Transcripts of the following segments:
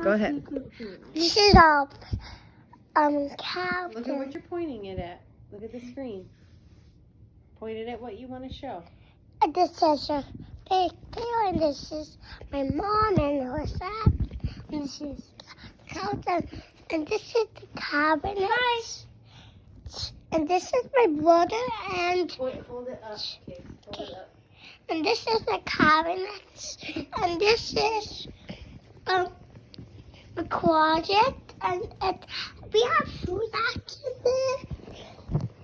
Go ahead. This is cow. Look at what you're pointing it at. Look at the screen. Point it at what you want to show. And this is a big tail, and this is my mom and her son. And this is Casens, and this is the cabinet. Hi. And this is my brother, and Hold it up, okay. Hold it up. and this is the cabinet, and this is the closet, and we have food actually,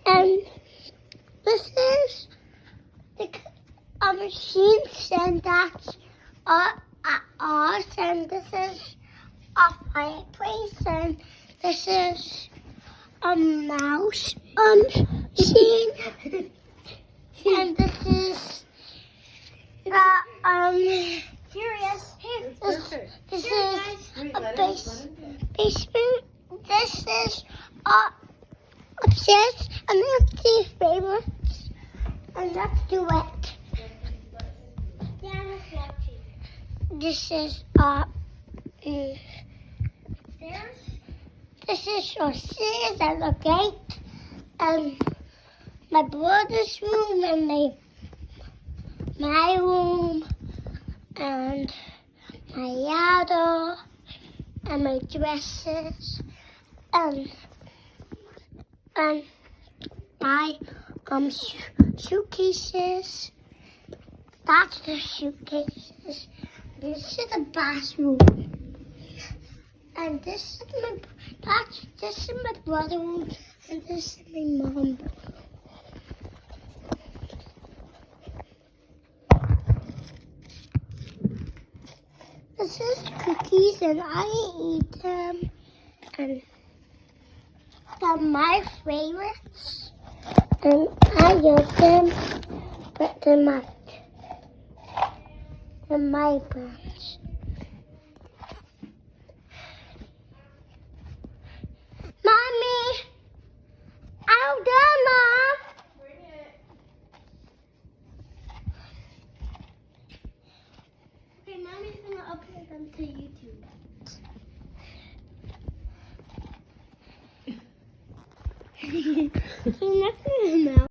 and this is the machines, and that's ours, and this is a fireplace, and this is a mouse machine, and this is here he is. This is a basement. This is upstairs, and let's see favorites, and let's do it. Yeah, let's watch it. This is this is your stairs and the gate, and my brother's room, and my room, and my yard, and my dresses, and my suitcases. That's the suitcases. This is the bathroom, and this is my brother's room, and this is my mom. This is cookies, and I eat them, and they're my favorites, and I use them, but they're my brands. Mommy, I'm done, Mom. Bring it. Okay, Mommy's gonna upload them to YouTube. You're not gonna know.